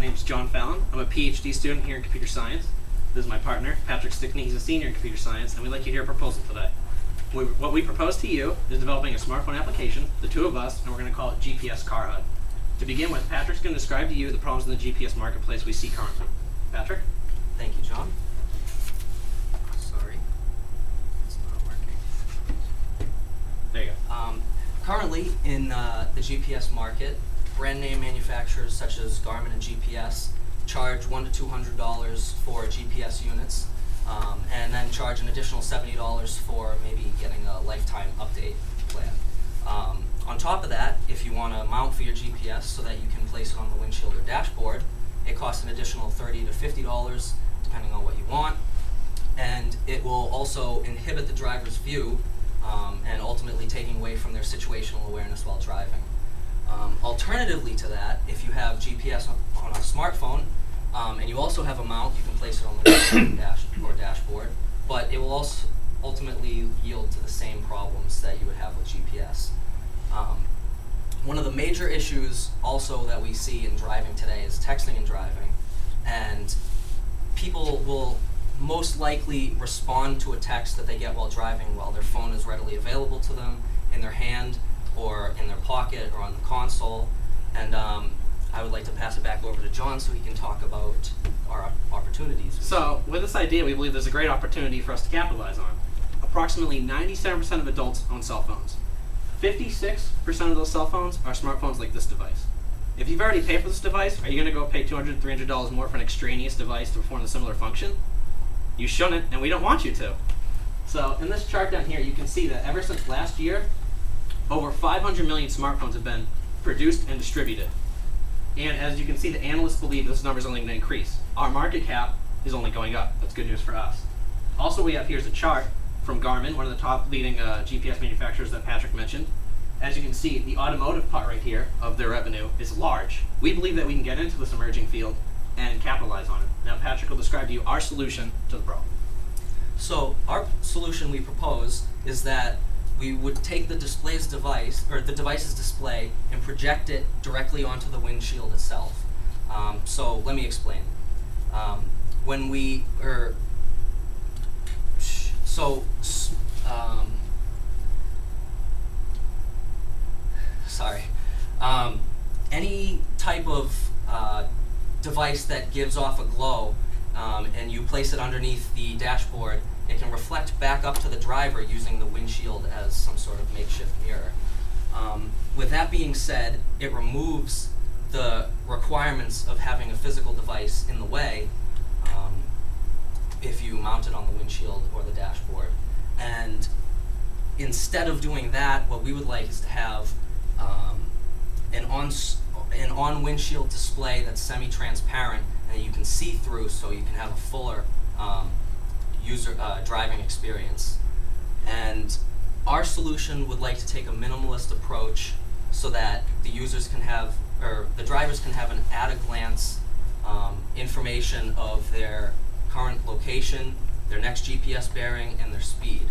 name's John Fallon. I'm a PhD student here in computer science. This is my partner, Patrick Stickney. He's a senior in computer science, and we'd like you to hear a proposal today. What we propose to you is developing a smartphone application, the two of us, and we're going to call it GPS Car Hud. To begin with, Patrick's going to describe to you the problems in the GPS marketplace we see currently. Patrick? Thank you, John. Sorry, it's not working. There you go. Currently, in the GPS market, brand name manufacturers such as Garmin and GPS charge $100 to $200 for GPS units, and then charge an additional $70 for maybe getting a lifetime update plan. On top of that, if you want to mount for your GPS so that you can place it on the windshield or dashboard, it costs an additional $30 to $50 depending on what you want, and it will also inhibit the driver's view and ultimately taking away from their situational awareness while driving. Alternatively to that, if you have GPS on a smartphone and you also have a mount, you can place it on the dashboard, but it will also ultimately yield to the same problems that you would have with GPS. One of the major issues also that we see in driving today is texting and driving, and people will most likely respond to a text that they get while driving while their phone is readily available to them in their hand or in their pocket or on the console. And I would like to pass it back over to John so he can talk about our opportunities. So, with this idea, we believe there's a great opportunity for us to capitalize on. Approximately 97% of adults own cell phones. 56% of those cell phones are smartphones like this device. If you've already paid for this device, are you going to go pay $200, $300 more for an extraneous device to perform a similar function? You shouldn't, and we don't want you to. So, in this chart down here, you can see that ever since last year, over 500 million smartphones have been produced and distributed. And as you can see, the analysts believe this number is only going to increase. Our market cap is only going up. That's good news for us. Also, we have here's a chart from Garmin, one of the top leading GPS manufacturers that Patrick mentioned. As you can see, the automotive part right here of their revenue is large. We believe that we can get into this emerging field and capitalize on it. Now, Patrick will describe to you our solution to the problem. So our solution we propose is that we would take the device's display and project it directly onto the windshield itself. So let me explain. Any type of device that gives off a glow and you place it underneath the dashboard, it can reflect back up to the driver using the windshield as some sort of makeshift mirror. With that being said, it removes the requirements of having a physical device in the way if you mount it on the windshield or the dashboard. And instead of doing that, what we would like is to have an on-windshield display that's semi-transparent and you can see through, so you can have a fuller user driving experience. And our solution would like to take a minimalist approach so that the users can have, or the drivers can have an at-a-glance information of their current location, their next GPS bearing, and their speed.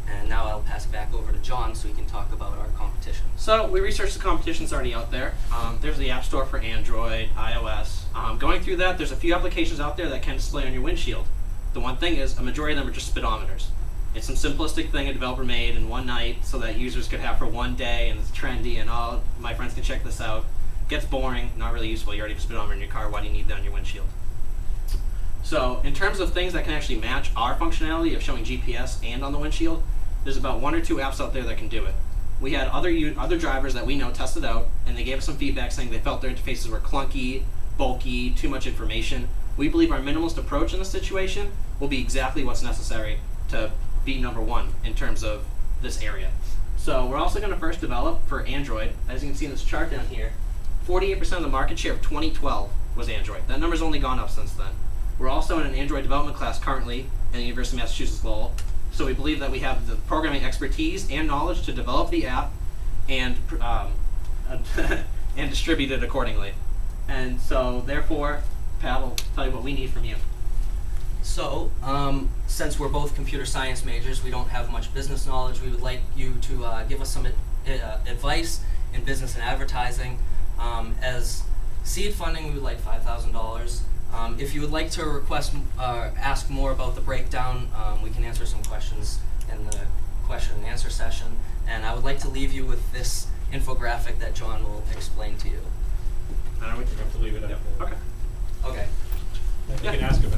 And now I'll pass it back over to John so he can talk about our competition. So we researched the competition's already out there. There's the App Store for Android, iOS. Going through that, there's a few applications out there that can display on your windshield. The one thing is, a majority of them are just speedometers. It's some simplistic thing a developer made in one night so that users could have for one day, and it's trendy, and all my friends can check this out. Gets boring, not really useful. You already have a speedometer in your car. Why do you need that on your windshield? So in terms of things that can actually match our functionality of showing GPS and on the windshield, there's about 1 or 2 apps out there that can do it. We had other drivers that we know tested out, and they gave us some feedback saying they felt their interfaces were clunky, bulky, too much information. We believe our minimalist approach in this situation will be exactly what's necessary to be number one in terms of this area. So we're also going to first develop for Android. As you can see in this chart down here, 48% of the market share of 2012 was Android. That number's only gone up since then. We're also in an Android development class currently in the University of Massachusetts Lowell. So we believe that we have the programming expertise and knowledge to develop the app and and distribute it accordingly. And so therefore, Pat will tell you what we need from you. So, since we're both computer science majors, we don't have much business knowledge. We would like you to give us some advice in business and advertising. As Seed funding, we would like $5,000. If you would like to ask more about the breakdown, we can answer some questions in the question and answer session. And I would like to leave you with this infographic that John will explain to you. I don't know what You have to leave it up. Okay. Okay. You can ask about